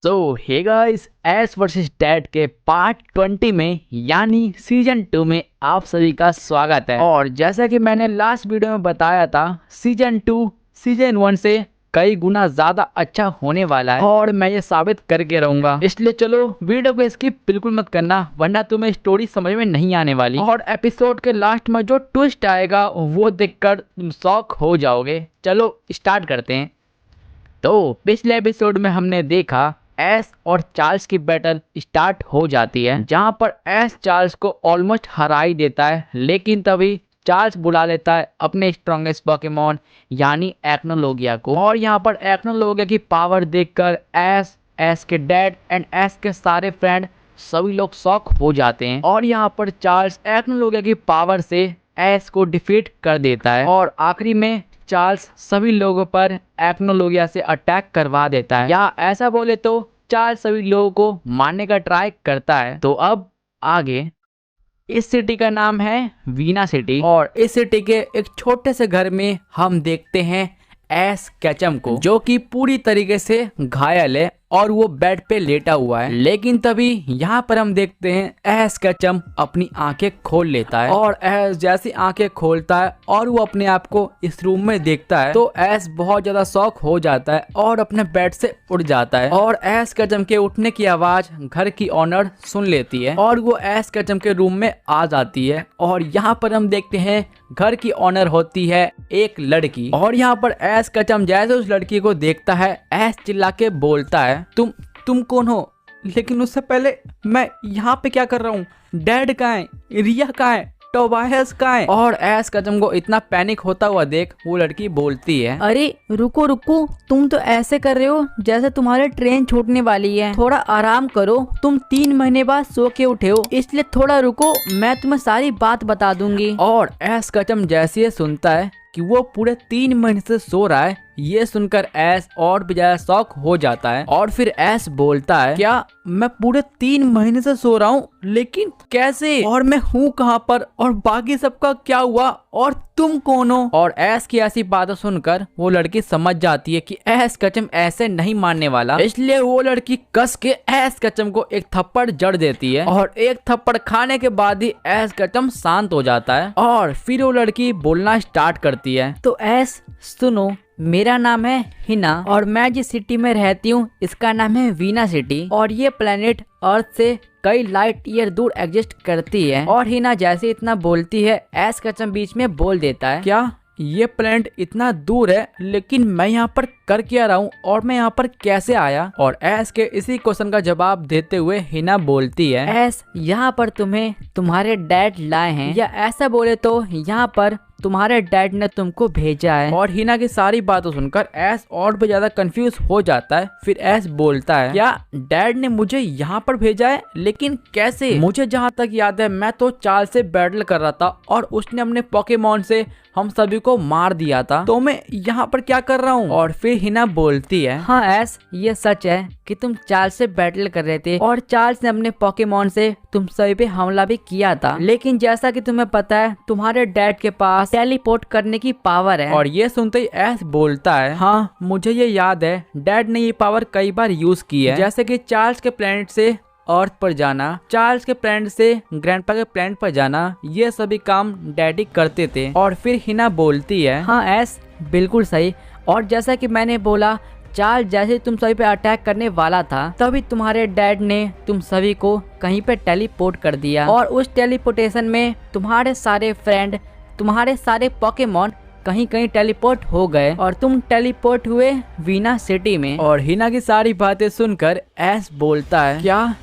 सो hey guys, S versus dad के part 20 में यानी सीजन 2 में आप सभी का स्वागत है। और जैसा कि मैंने लास्ट वीडियो में बताया था, सीजन 2 सीजन 1 से कई गुना ज्यादा अच्छा होने वाला है और मैं ये साबित करके रहूंगा। इसलिए चलो वीडियो को स्किप बिल्कुल मत करना, वरना तुम्हें स्टोरी समझ में नहीं आने वाली और एपिसोड के लास्ट में जो ट्विस्ट आएगा वो देखकर तुम शॉक हो जाओगे। चलो स्टार्ट करते हैं। तो पिछले एपिसोड में हमने देखा एस और चार्ल्स की बैटल स्टार्ट हो जाती है, जहां पर एस चार्ल्स को ऑलमोस्ट हरा ही देता है, लेकिन तभी चार्ल्स बुला लेता है अपने स्ट्रॉन्गेस्ट पोकेमॉन यानी एक्नोलोगिया को। और यहाँ पर एक्नोलोगिया की पावर देखकर एस के डैड एंड एस के सारे फ्रेंड सभी लोग शॉक हो जाते हैं। और यहाँ पर चार्ल्स एक्नोलोगिया की पावर से एस को डिफीट कर देता है और आखिरी में चार्ल्स सभी लोगों पर एक्नोलोगिया से अटैक करवा देता है, या ऐसा बोले तो चार्ल्स सभी लोगों को मारने का ट्राई करता है। तो अब आगे इस सिटी का नाम है वीना सिटी और इस सिटी के एक छोटे से घर में हम देखते हैं एस कैचम को, जो कि पूरी तरीके से घायल है और वो बेड पे लेटा हुआ है। लेकिन तभी यहाँ पर हम देखते हैं एस कैचम अपनी आंखें खोल लेता है और एस जैसी आंखें खोलता है और वो अपने आप को इस रूम में देखता है तो एस बहुत ज्यादा शॉक हो जाता है और अपने बेड से उठ जाता है। और एस कैचम के उठने की आवाज घर की ऑनर सुन लेती है और वो एस कैचम के रूम में आ जाती है। और यहाँ पर हम देखते हैं घर की ऑनर होती है एक लड़की, और यहाँ पर एस कैचम जैसे उस लड़की को देखता है एस चिल्ला के बोलता है, तुम कौन हो? लेकिन उससे पहले मैं यहाँ पे क्या कर रहा हूँ? डैड कहाँ है? रिया कहाँ है? टोबायस कहाँ है? और एस कैचम को इतना पैनिक होता हुआ देख वो लड़की बोलती है, अरे रुको रुको, तुम तो ऐसे कर रहे हो जैसे तुम्हारी ट्रेन छूटने वाली है। थोड़ा आराम करो, तुम 3 महीने बाद सो के उठे हो, इसलिए थोड़ा रुको, मैं तुम्हें सारी बात बता दूंगी। और एस कैचम जैसे ये सुनता है कि वो पूरे 3 महीने से सो रहा है, ये सुनकर एस और भी ज्यादा शॉक हो जाता है। और फिर एस बोलता है, क्या मैं पूरे 3 महीने से सो रहा हूँ? लेकिन कैसे? और मैं हूँ कहाँ पर? और बाकी सबका क्या हुआ? और तुम कौन हो? और एस की ऐसी बातें सुनकर वो लड़की समझ जाती है कि एस कैचम ऐसे नहीं मारने वाला, इसलिए वो लड़की कस के एस कैचम को एक थप्पड़ जड़ देती है और एक थप्पड़ खाने के बाद ही एस कैचम शांत हो जाता है। और फिर वो लड़की बोलना स्टार्ट करती है, तो एस सुनो, मेरा नाम है हिना और मैं जिस सिटी में रहती हूँ इसका नाम है वीना सिटी और ये प्लेनेट अर्थ से कई लाइट ईयर दूर एग्जिस्ट करती है। और हिना जैसे इतना बोलती है एस कैचम बीच में बोल देता है, क्या ये प्लेनेट इतना दूर है? लेकिन मैं यहाँ पर कर क्या रहा हूँ और मैं यहाँ पर कैसे आया? और एस के इसी क्वेश्चन का जवाब देते हुए हिना बोलती है, एस यहाँ पर तुम्हें तुम्हारे डैड लाए हैं, या ऐसा बोले तो यहाँ पर तुम्हारे डैड ने तुमको भेजा है। और हिना की सारी बातों सुनकर एस और भी ज्यादा कंफ्यूज हो जाता है। फिर एस बोलता है, क्या डैड ने मुझे यहाँ पर भेजा है? लेकिन कैसे? मुझे जहाँ तक याद है मैं तो चार्ल्स से बैटल कर रहा था और उसने अपने पोकेमॉन से हम सभी को मार दिया था, तो मैं यहाँ पर क्या कर रहा हूँ? और फिर हिना बोलती है, हाँ एस, ये सच है कि तुम चार्ल्स से बैटल कर रहे थे और चार्ल्स ने अपने पोकेमॉन से तुम सभी पे हमला भी किया था। लेकिन जैसा कि तुम्हें पता है तुम्हारे डैड के पास टेलीपोर्ट करने की पावर है। और ये सुनते ही एस बोलता है, हाँ मुझे ये याद है, डैड ने ये पावर कई बार यूज की है, जैसे कि चार्ल्स के प्लेनेट से अर्थ पर जाना, चार्ल्स के प्लेनेट से ग्रैंडपा के प्लेनेट पर जाना, ये सभी काम डैडी करते थे। और फिर हिना बोलती है, हाँ एस बिल्कुल सही, और जैसा कि मैंने बोला चार्ल्स जैसे तुम सभी पे अटैक करने वाला था तभी तुम्हारे डैड ने तुम सभी को कहीं पे टेलीपोर्ट कर दिया और उस टेलीपोर्टेशन में तुम्हारे सारे फ्रेंड, तुम्हारे सारे पोकेमॉन कहीं कहीं टेलीपोर्ट हो गए और तुम टेलीपोर्ट हुए वीना सिटी में। और हिना की सारी बातें सुनकर एस बोलता है, क्या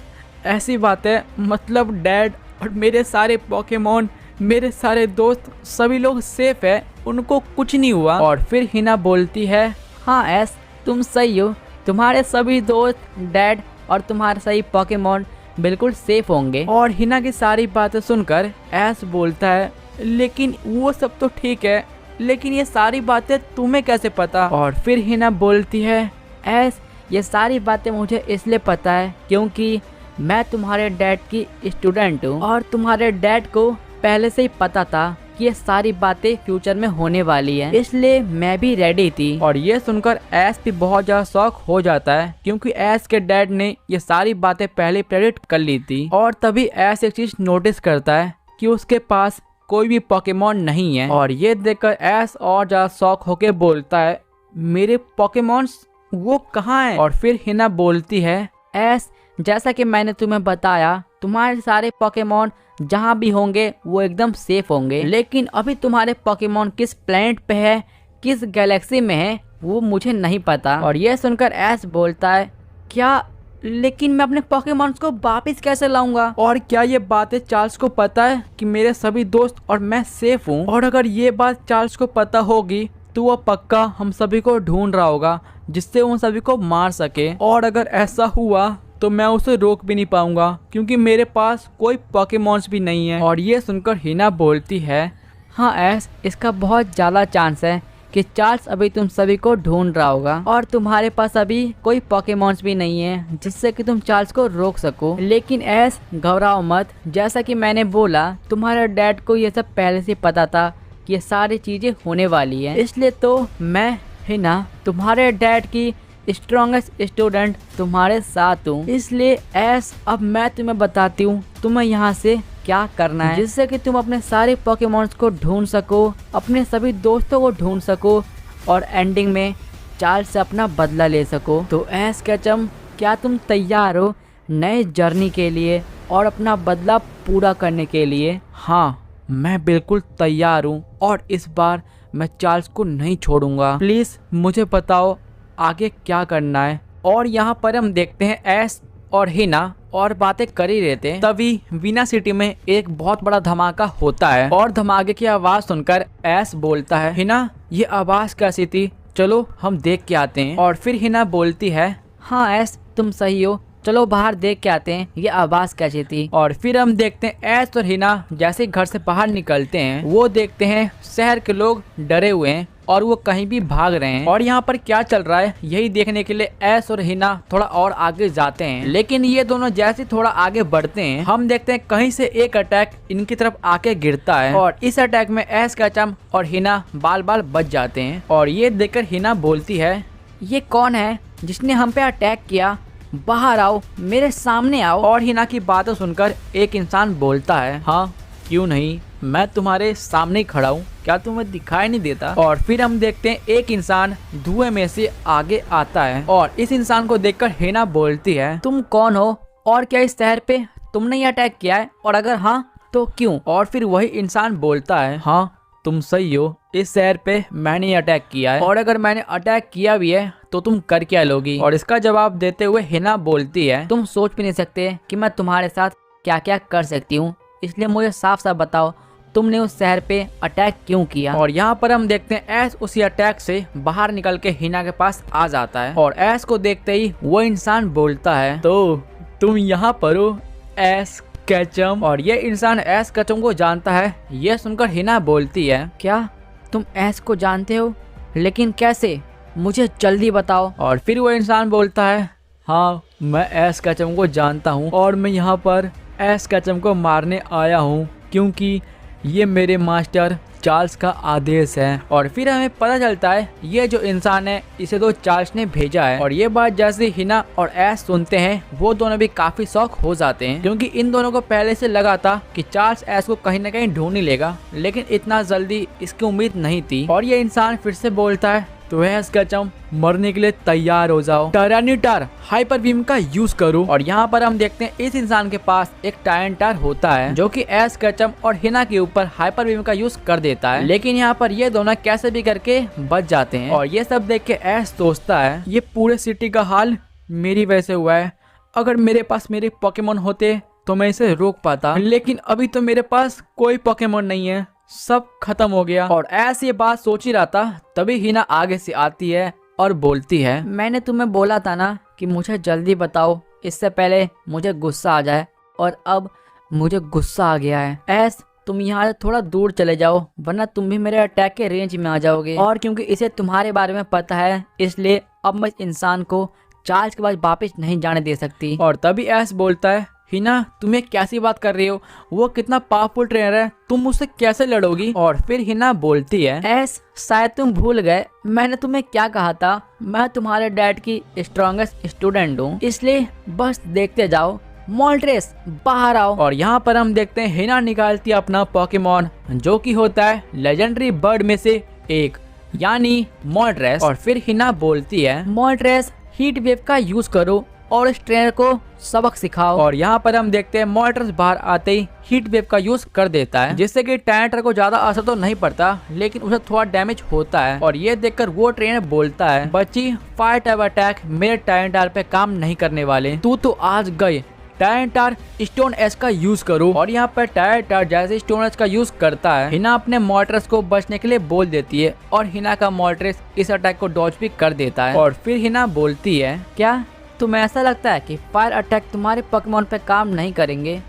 ऐसी बात है? मतलब डैड और मेरे सारे पोकेमॉन, मेरे सारे दोस्त, सभी लोग सेफ है, उनको कुछ नहीं हुआ? और फिर हिना बोलती है, हाँ एस तुम सही हो, तुम्हारे सभी दोस्त, डैड और तुम्हारे सही पोकेमॉन बिल्कुल सेफ होंगे। और हिना की सारी बातें सुनकर एस बोलता है, लेकिन वो सब तो ठीक है, लेकिन ये सारी बातें तुम्हें कैसे पता? और फिर हिना बोलती है, एस ये सारी बातें मुझे इसलिए पता है क्योंकि मैं तुम्हारे डैड की स्टूडेंट हूँ और तुम्हारे डैड को पहले से ही पता था कि ये सारी बातें फ्यूचर में होने वाली है, इसलिए मैं भी रेडी थी। और ये सुनकर ऐश भी बहुत ज्यादा शौक हो जाता है क्योंकि ऐश के डैड ने ये सारी बातें पहले प्रेडिक्ट कर ली थी। और तभी ऐश एक चीज नोटिस करता है कि उसके पास कोई भी पोकेमॉन नहीं है। और ये देखकर ऐश और ज्यादा शौक होके बोलता है, मेरे पोकेमॉन्स वो कहाँ हैं? और फिर हिना बोलती है, ऐस जैसा कि मैंने तुम्हें बताया, तुम्हारे सारे पोकेमॉन जहाँ भी होंगे वो एकदम सेफ होंगे, लेकिन अभी तुम्हारे पोकेमॉन किस प्लेनेट पे है, किस गैलेक्सी में है, वो मुझे नहीं पता। और ये सुनकर ऐस बोलता है, क्या, लेकिन मैं अपने पोकेमॉन्स को वापस कैसे लाऊंगा? और क्या ये बातें चार्ल्स को पता है कि मेरे सभी दोस्त और मैं सेफ हूँ? और अगर ये बात चार्ल्स को पता होगी तो वो पक्का हम सभी को ढूंढ रहा होगा जिससे उन सभी को मार सके। और अगर ऐसा हुआ तो मैं उसे रोक भी नहीं पाऊंगा क्योंकि मेरे पास कोई पोकेमॉन्स भी नहीं है। और ये सुनकर हिना बोलती है, हाँ ऐस, इसका बहुत ज़्यादा चांस है कि चार्ल्स अभी तुम सभी को ढूंढ रहा होगा और तुम्हारे पास अभी कोई पोकेमॉन्स भी नहीं है जिससे कि तुम चार्ल्स को रोक सको। लेकिन ऐस घबराओ मत, जैसा कि मैंने बोला तुम्हारे डैड को ये सब पहले से पता था कि ये सारी चीज़ें होने वाली है, इसलिए तो मैं हिना तुम्हारे डैड की स्ट्रॉन्गेस्ट स्टूडेंट तुम्हारे साथ हूँ। इसलिए ऐस अब मैं तुम्हें बताती हूँ तुम्हें यहाँ से क्या करना है जिससे कि तुम अपने सारे पोकेमॉन्स को ढूंढ सको, अपने सभी दोस्तों को ढूंढ सको और एंडिंग में चार्ल्स से अपना बदला ले सको। तो ऐस कैचम, क्या तुम तैयार हो नए जर्नी के लिए और अपना बदला पूरा करने के लिए? हाँ मैं बिल्कुल तैयार हूँ और इस बार मैं चार्ल्स को नहीं छोड़ूंगा। प्लीज मुझे बताओ आगे क्या करना है। और यहाँ पर हम देखते हैं ऐश और हिना और बातें कर ही रहते हैं, तभी वीना सिटी में एक बहुत बड़ा धमाका होता है। और धमाके की आवाज सुनकर ऐश बोलता है, हिना ये आवाज कैसी थी, चलो हम देख के आते हैं। और फिर हिना बोलती है, हाँ ऐश तुम सही हो, चलो बाहर देख के आते हैं ये आवाज कैसी थी। और फिर हम देखते हैं ऐश और हिना जैसे घर से बाहर निकलते हैं वो देखते हैं शहर के लोग डरे हुए हैं और वो कहीं भी भाग रहे हैं। और यहाँ पर क्या चल रहा है यही देखने के लिए ऐश और हिना थोड़ा और आगे जाते हैं। लेकिन ये दोनों जैसे थोड़ा आगे बढ़ते हैं हम देखते हैं कहीं से एक अटैक इनकी तरफ आके गिरता है और इस अटैक में ऐश कैचम और हिना बाल बाल बच जाते हैं। और ये देखकर हिना बोलती है, ये कौन है जिसने हम पे अटैक किया, बाहर आओ, मेरे सामने आओ। और हिना की बातें सुनकर एक इंसान बोलता है, हाँ क्यों नहीं, मैं तुम्हारे सामने ही खड़ा हूँ, क्या तुम्हें दिखाई नहीं देता? और फिर हम देखते हैं एक इंसान धुएं में से आगे आता है और इस इंसान को देखकर हिना बोलती है, तुम कौन हो और क्या इस शहर पे तुमने ये अटैक किया है, और अगर हाँ तो क्यों? और फिर वही इंसान बोलता है, हाँ तुम सही हो, इस शहर पे मैंने अटैक किया है और अगर मैंने अटैक किया भी है तो तुम कर क्या लोगी? और इसका जवाब देते हुए हिना बोलती है, तुम सोच भी नहीं सकते कि मैं तुम्हारे साथ क्या क्या कर सकती हूँ, इसलिए मुझे साफ साफ बताओ तुमने उस शहर पे अटैक क्यों किया? और यहाँ पर हम देखते हैं ऐश उसी अटैक से बाहर निकल के हिना के पास आ जाता है और ऐश को देखते ही वो इंसान बोलता है, तो तुम यहाँ पर हो ऐश कैचम? और ये इंसान ऐश कैचम को जानता है। ये सुनकर हिना बोलती है, क्या तुम ऐश को जानते हो, लेकिन कैसे, मुझे जल्दी बताओ। और फिर वो इंसान बोलता है, हाँ मैं ऐश कैचम को जानता हूँ और मैं यहाँ पर ऐश कैचम को मारने आया हूँ क्योंकि ये मेरे मास्टर चार्ल्स का आदेश है। और फिर हमें पता चलता है ये जो इंसान है इसे तो चार्ल्स ने भेजा है। और ये बात जैसे हिना और ऐश सुनते हैं वो दोनों भी काफी शौक हो जाते हैं क्योंकि इन दोनों को पहले से लगा था कि चार्ल्स ऐश को कहीं ना कहीं ढूंढ ही लेगा, लेकिन इतना जल्दी इसकी उम्मीद नहीं थी। और ये इंसान फिर से बोलता है, तो ऐश कैचम मरने के लिए तैयार हो जाओ, टायरानिटार हाइपर बीम का यूज करो। और यहाँ पर हम देखते हैं इस इंसान के पास एक टायरानिटार होता है जो कि ऐश कैचम और हिना के ऊपर हाइपर बीम का यूज कर देता है, लेकिन यहाँ पर ये दोनों कैसे भी करके बच जाते हैं। और ये सब देख के ऐश सोचता है, ये पूरे सिटी का हाल मेरी वजह से हुआ है, अगर मेरे पास मेरे पोकेमॉन होते तो मैं इसे रोक पाता, लेकिन अभी तो मेरे पास कोई पोकेमॉन नहीं है, सब खत्म हो गया। और ऐसे ये बात सोच ही रहा था तभी हिना आगे से आती है और बोलती है, मैंने तुम्हें बोला था ना कि मुझे जल्दी बताओ, इससे पहले मुझे गुस्सा आ जाए, और अब मुझे गुस्सा आ गया है। ऐश तुम यहाँ से थोड़ा दूर चले जाओ वरना तुम भी मेरे अटैक के रेंज में आ जाओगे। और क्योंकि इसे तुम्हारे बारे में पता है इसलिए अब मैं इस इंसान को चार्ल्स के पास वापस नहीं जाने दे सकती। और तभी ऐश बोलता है, हिना तुम ये कैसी बात कर रही हो, वो कितना पावरफुल ट्रेनर है, तुम मुझसे कैसे लड़ोगी। और फिर हिना बोलती है एस शायद तुम भूल गए मैंने तुम्हें क्या कहा था, मैं तुम्हारे डैड की स्ट्रॉन्गेस्ट स्टूडेंट हूँ, इसलिए बस देखते जाओ। मोल्ट्रेस बाहर आओ। और यहाँ पर हम देखते हैं हिना निकालती है अपना पोकेमॉन जो कि होता है लेजेंडरी बर्ड में से एक यानी मोल्ट्रेस। और फिर हिना बोलती है मोल्ट्रेस हीट वेव का यूज करो और इस ट्रेनर को सबक सिखाओ। और यहाँ पर हम देखते हैं मोल्ट्रेस बाहर आते ही हीट वेव का यूज कर देता है जिससे कि टायरटर को ज्यादा असर तो नहीं पड़ता लेकिन उसे थोड़ा डैमेज होता है। और ये देखकर वो ट्रेनर बोलता है बच्ची फायर टाइप अटैक मेरे टायरटर पे काम नहीं करने वाले, तू तो आज गए, टायरटर स्टोन एज का यूज करो। और यहाँ पर टायरटर जैसे स्टोन एज का यूज करता है हिना अपने मोल्ट्रेस को बचने के लिए बोल देती है और हिना का मोल्ट्रेस इस अटैक को डॉज भी कर देता है। और फिर हिना बोलती है क्या तुम्हें ऐसा लगता है कि फायर अटैक तुम्हारे पोकेमॉन पे काम नहीं करेंगे,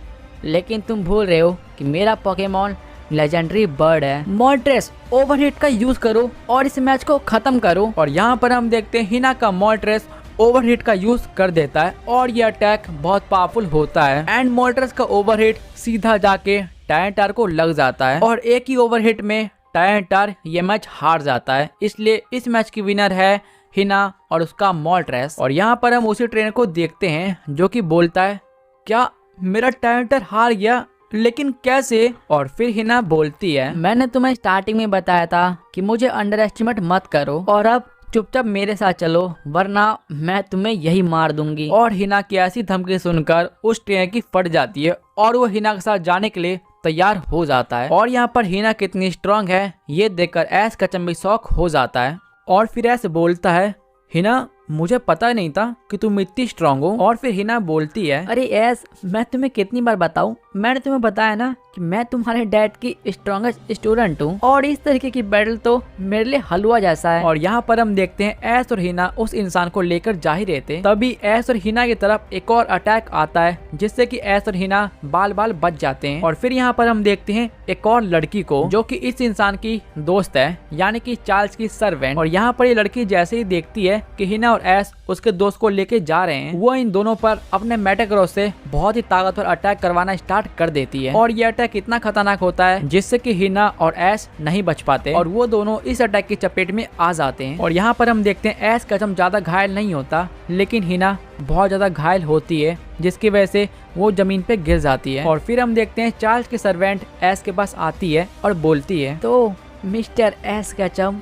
लेकिन तुम भूल रहे हो कि मेरा पोकेमॉन लेजेंडरी बर्ड है। मोल्ट्रेस ओवरहीट का यूज करो और इस मैच को खत्म करो। और यहाँ पर हम देखते हैं हिना का मोल्ट्रेस ओवरहीट का यूज कर देता है और ये अटैक बहुत पावरफुल होता है एंड मोल्ट्रेस का ओवरहीट सीधा जाके टायरटर को लग जाता है और एक ही ओवरहीट में टायरटर ये मैच हार जाता है। इसलिए इस मैच की विनर है हिना और उसका मोल्ट्रेस। और यहाँ पर हम उसी ट्रेनर को देखते हैं जो कि बोलता है क्या मेरा टायरटर हार गया, लेकिन कैसे। और फिर हिना बोलती है मैंने तुम्हें स्टार्टिंग में बताया था कि मुझे अंडर एस्टिमेट मत करो और अब चुपचाप मेरे साथ चलो वरना मैं तुम्हें यही मार दूंगी। और हिना की ऐसी धमकी सुनकर उस ट्रेनर की फट जाती है और वो हिना के साथ जाने के लिए तैयार हो जाता है। और यहाँ पर हिना कितनी स्ट्रांग है ये देखकर ऐस कचम भी शौक हो जाता है और फिर ऐसे बोलता है हिना मुझे पता नहीं था कि तुम इतनी स्ट्रांग हो। और फिर हिना बोलती है अरे ऐस मैं तुम्हें कितनी बार बताऊं, मैंने तुम्हें बताया ना कि मैं तुम्हारे डैड की स्ट्रॉन्गेस्ट स्टूडेंट हूँ और इस तरीके की बैटल तो मेरे लिए हलवा जैसा है। और यहाँ पर हम देखते हैं ऐस और हिना उस इंसान को लेकर जा ही रहे थे तभी ऐस और हिना की तरफ एक और अटैक आता है जिससे कि ऐस और हिना बाल बाल बच जाते हैं। और फिर यहाँ पर हम देखते हैं एक और लड़की को जो कि इस इंसान की दोस्त है यानी कि चार्ल्स की सर्वेंट। और यहाँ पर ये लड़की जैसे ही देखती है कि हिना और ऐस उसके दोस्त को लेके जा रहे हैं वो इन दोनों पर अपने मेटाग्रॉस से बहुत ही ताकतवर अटैक करवाना स्टार्ट कर देती है। और ये अटैक इतना खतरनाक होता है जिससे कि हिना और ऐस नहीं बच पाते और वो दोनों इस अटैक की चपेट में आ जाते हैं। और यहाँ पर हम देखते हैं ऐस कसम ज्यादा घायल नहीं होता लेकिन हिना बहुत ज्यादा घायल होती है जिसकी वजह से वो जमीन पे गिर जाती है। और फिर हम देखते हैं चार्ल्स की सर्वेंट ऐस के पास आती है और बोलती है तो मिस्टर ऐस कचम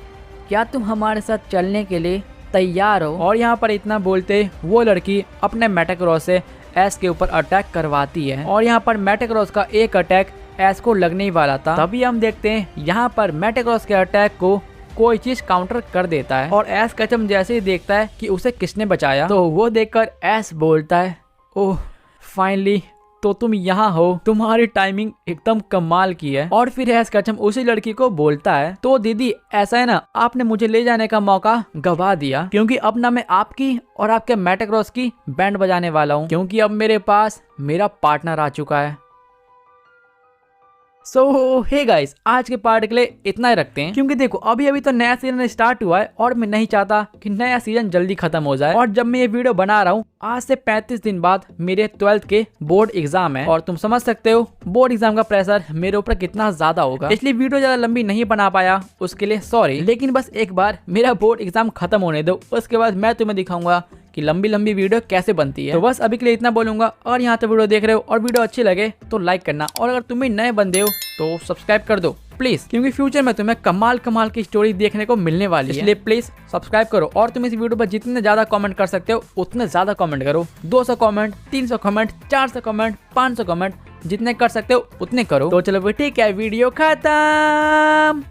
क्या तुम हमारे साथ चलने के लिए तैयार हो। और यहाँ पर इतना बोलते वो लड़की अपने मेटाग्रॉस से ऐस के ऊपर अटैक करवाती है और यहाँ पर मेटाग्रॉस का एक अटैक ऐस को लगने ही वाला था तभी हम देखते हैं यहाँ पर मेटाग्रॉस के अटैक को कोई चीज काउंटर कर देता है और ऐस कचम जैसे ही देखता है कि उसे किसने बचाया तो वो देखकर ऐस बोलता है ओह फाइनली तो तुम यहाँ हो, तुम्हारी टाइमिंग एकदम कमाल की है। और फिर ऐस कचम उसी लड़की को बोलता है तो दीदी ऐसा है ना आपने मुझे ले जाने का मौका गवा दिया क्योंकि अब ना मैं आपकी और आपके मेटाग्रॉस की बैंड बजाने वाला हूँ क्योंकि अब मेरे पास मेरा पार्टनर आ चुका है। सो हे गाइस आज के पार्ट के लिए इतना ही रखते हैं क्योंकि देखो अभी अभी तो नया सीजन स्टार्ट हुआ है और मैं नहीं चाहता कि नया सीजन जल्दी खत्म हो जाए। और जब मैं ये वीडियो बना रहा हूँ आज से 35 दिन बाद मेरे 12th के बोर्ड एग्जाम है और तुम समझ सकते हो बोर्ड एग्जाम का प्रेशर मेरे ऊपर कितना ज्यादा होगा, इसलिए वीडियो ज्यादा लंबी नहीं बना पाया उसके लिए सॉरी। लेकिन बस एक बार मेरा बोर्ड एग्जाम खत्म होने दो उसके बाद मैं तुम्हें दिखाऊंगा कि लंबी लंबी वीडियो कैसे बनती है। तो बस अभी के लिए इतना बोलूंगा और यहाँ तक वीडियो देख रहे हो और वीडियो अच्छी लगे तो लाइक करना और अगर तुम भी नए बंदे हो तो सब्सक्राइब कर दो प्लीज क्योंकि फ्यूचर में तुम्हें कमाल कमाल की स्टोरी देखने को मिलने वाली है, इसलिए प्लीज सब्सक्राइब करो। और तुम इस वीडियो पर जितने ज्यादा कमेंट कर सकते हो उतने ज्यादा कमेंट करो, 200 कमेंट, 300 कमेंट, 400 कमेंट, 500 कमेंट जितने कर सकते हो उतने करो। तो चलो ठीक है वीडियो खत्म।